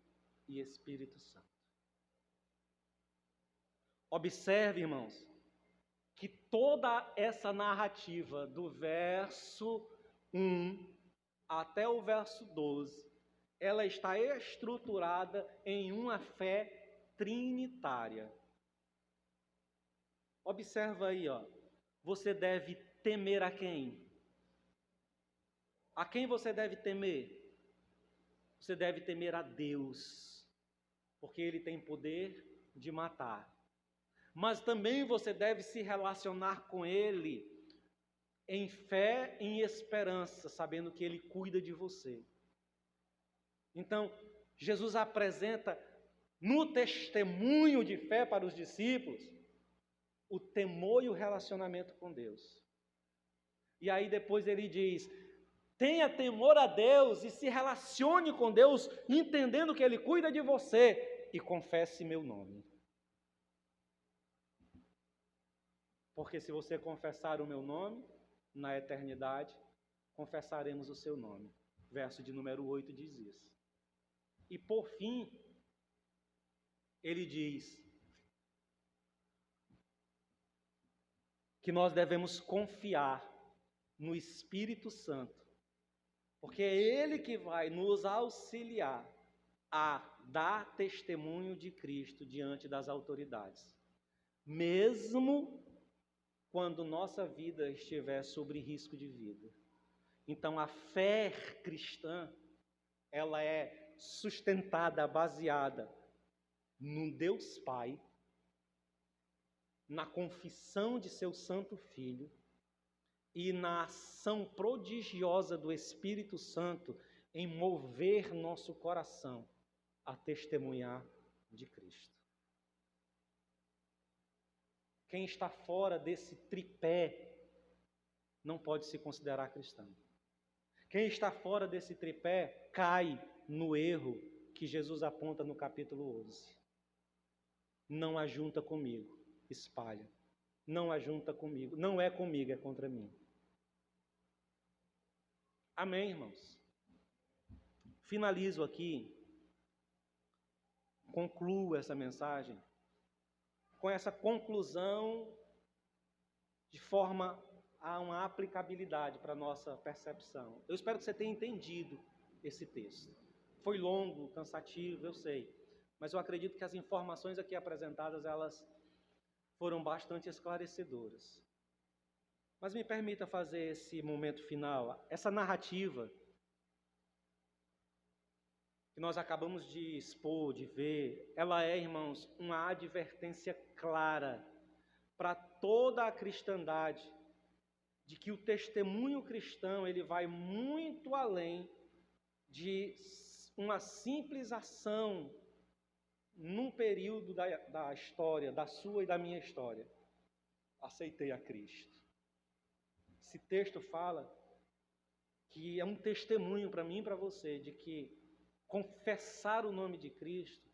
Speaker 1: e Espírito Santo. Observe, irmãos, que toda essa narrativa do verso 1 até o verso 12, ela está estruturada em uma fé trinitária. Observa aí, ó. Você deve temer a quem? A quem você deve temer? Você deve temer a Deus, porque Ele tem poder de matar. Mas também você deve se relacionar com Ele em fé e em esperança, sabendo que Ele cuida de você. Então, Jesus apresenta no testemunho de fé para os discípulos o temor e o relacionamento com Deus. E aí depois ele diz: tenha temor a Deus e se relacione com Deus, entendendo que Ele cuida de você, e confesse meu nome. Porque se você confessar o meu nome, na eternidade, confessaremos o seu nome. Verso de número 8 diz isso. E por fim, ele diz que nós devemos confiar no Espírito Santo, porque é Ele que vai nos auxiliar a dar testemunho de Cristo diante das autoridades, mesmo quando nossa vida estiver sob risco de vida. Então, a fé cristã, ela é sustentada, baseada no Deus Pai, na confissão de seu Santo Filho e na ação prodigiosa do Espírito Santo em mover nosso coração a testemunhar de Cristo. Quem está fora desse tripé não pode se considerar cristão. Quem está fora desse tripé cai no erro que Jesus aponta no capítulo 11. Não ajunta comigo, espalha. Não ajunta comigo, não é comigo, é contra mim. Amém, irmãos? Finalizo aqui, concluo essa mensagem com essa conclusão de forma a uma aplicabilidade para a nossa percepção. Eu espero que você tenha entendido esse texto. Foi longo, cansativo, eu sei, mas eu acredito que as informações aqui apresentadas, elas foram bastante esclarecedoras. Mas me permita fazer esse momento final, essa narrativa que nós acabamos de expor, de ver, ela é, irmãos, uma advertência clara para toda a cristandade, de que o testemunho cristão, ele vai muito além de uma simples ação num período da história, da sua e da minha história. Aceitei a Cristo. Esse texto fala que é um testemunho para mim e para você, de que confessar o nome de Cristo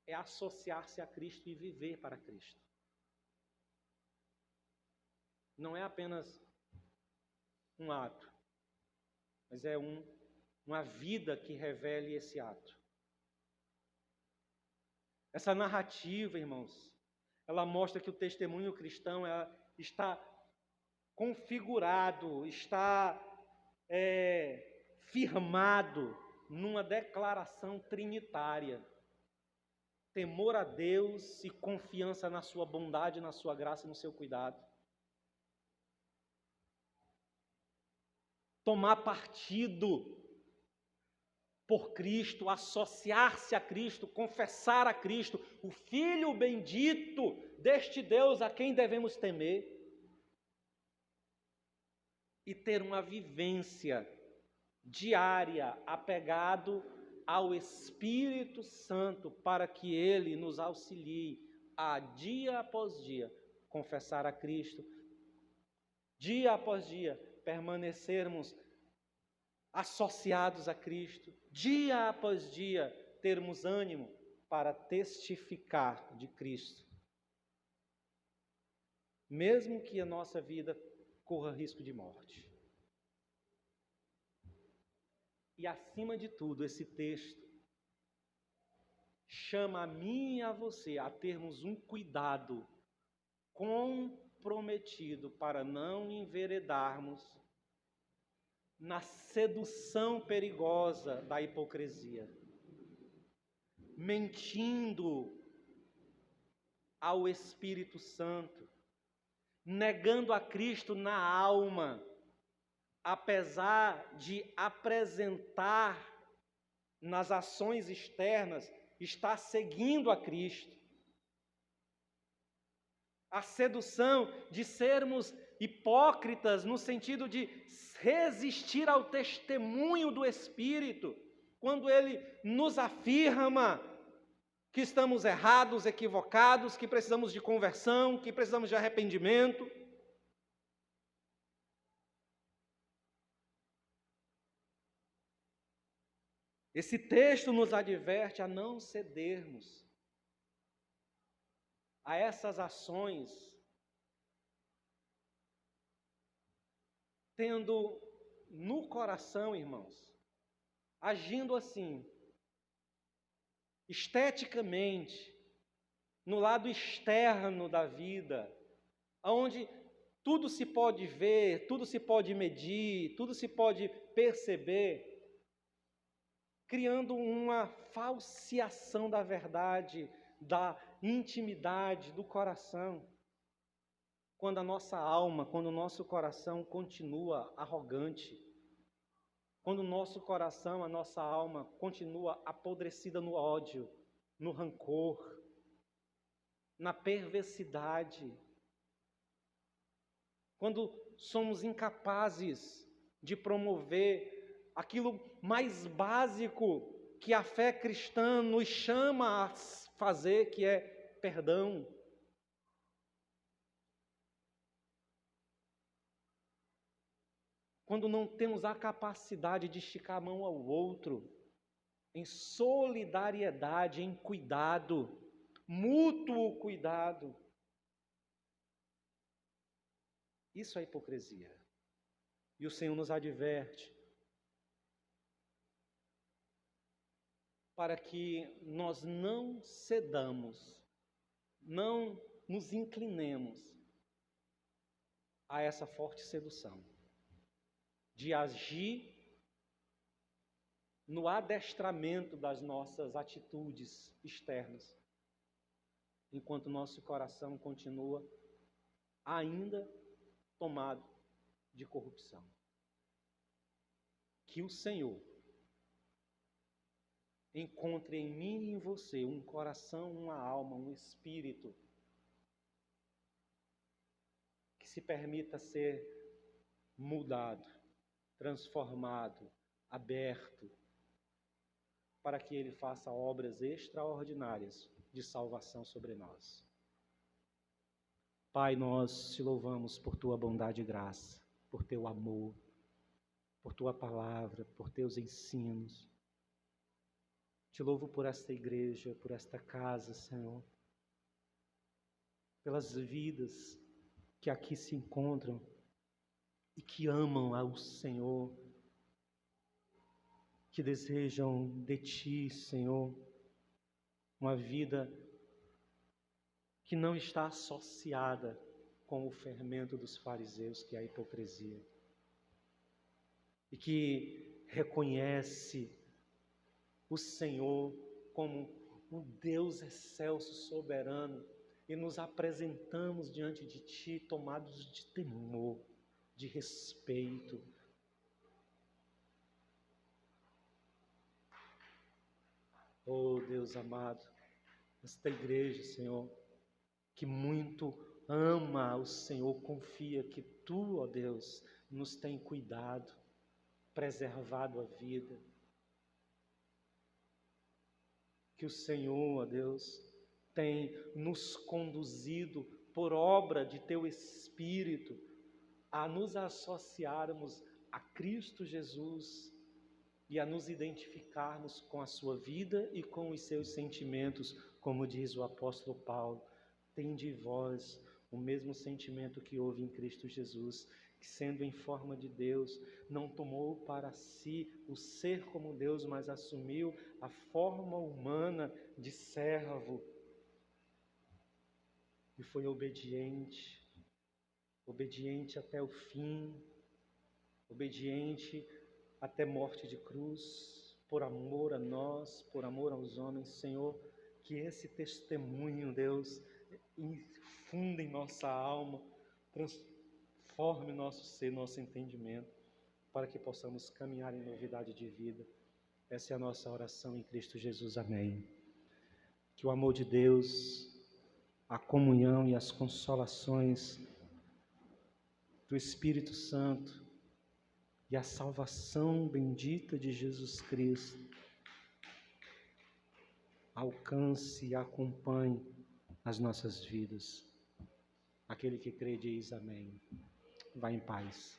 Speaker 1: é associar-se a Cristo e viver para Cristo. Não é apenas um ato, mas é uma vida que revele esse ato. Essa narrativa, irmãos, ela mostra que o testemunho cristão está configurado, está firmado numa declaração trinitária. Temor a Deus e confiança na sua bondade, na sua graça e no seu cuidado. Tomar partido por Cristo, associar-se a Cristo, confessar a Cristo, o Filho bendito deste Deus a quem devemos temer. E ter uma vivência diária apegado ao Espírito Santo para que Ele nos auxilie a dia após dia confessar a Cristo, dia após dia, permanecermos associados a Cristo, dia após dia, termos ânimo para testificar de Cristo. Mesmo que a nossa vida corra risco de morte. E acima de tudo, esse texto chama a mim e a você a termos um cuidado comprometido para não enveredarmos na sedução perigosa da hipocrisia, mentindo ao Espírito Santo, negando a Cristo na alma, apesar de apresentar nas ações externas, estar seguindo a Cristo. A sedução de sermos hipócritas no sentido de resistir ao testemunho do Espírito, quando Ele nos afirma que estamos errados, equivocados, que precisamos de conversão, que precisamos de arrependimento. Esse texto nos adverte a não cedermos a essas ações, tendo no coração, irmãos, agindo assim, esteticamente, no lado externo da vida, onde tudo se pode ver, tudo se pode medir, tudo se pode perceber, criando uma falseação da verdade, da intimidade do coração, quando a nossa alma, quando o nosso coração continua arrogante, quando o nosso coração, a nossa alma continua apodrecida no ódio, no rancor, na perversidade, quando somos incapazes de promover aquilo mais básico que a fé cristã nos chama a fazer, que é perdão. Quando não temos a capacidade de esticar a mão ao outro, em solidariedade, em cuidado, mútuo cuidado. Isso é hipocrisia. E o Senhor nos adverte para que nós não cedamos, não nos inclinemos a essa forte sedução de agir no adestramento das nossas atitudes externas, enquanto nosso coração continua ainda tomado de corrupção. Que o Senhor encontre em mim e em você um coração, uma alma, um espírito que se permita ser mudado, transformado, aberto, para que Ele faça obras extraordinárias de salvação sobre nós. Pai, nós te louvamos por Tua bondade e graça, por Teu amor, por Tua palavra, por Teus ensinos. Te louvo por esta igreja, por esta casa, Senhor, pelas vidas que aqui se encontram e que amam ao Senhor, que desejam de Ti, Senhor, uma vida que não está associada com o fermento dos fariseus, que é a hipocrisia, e que reconhece o Senhor como um Deus excelso, soberano, e nos apresentamos diante de Ti tomados de temor, de respeito. Oh Deus amado, esta igreja, Senhor, que muito ama o Senhor, confia que Tu, ó Deus, nos tem cuidado, preservado a vida. Que o Senhor, ó Deus, tem nos conduzido por obra de Teu Espírito, a nos associarmos a Cristo Jesus e a nos identificarmos com a sua vida e com os seus sentimentos, como diz o apóstolo Paulo. Tende vós o mesmo sentimento que houve em Cristo Jesus, que sendo em forma de Deus, não tomou para si o ser como Deus, mas assumiu a forma humana de servo e foi obediente até o fim, obediente até morte de cruz, por amor a nós, por amor aos homens. Senhor, que esse testemunho, Deus, infunda em nossa alma, transforme nosso ser, nosso entendimento, para que possamos caminhar em novidade de vida. Essa é a nossa oração em Cristo Jesus. Amém. Que o amor de Deus, a comunhão e as consolações do Espírito Santo e a salvação bendita de Jesus Cristo alcance e acompanhe as nossas vidas. Aquele que crê diz amém. Vá em paz.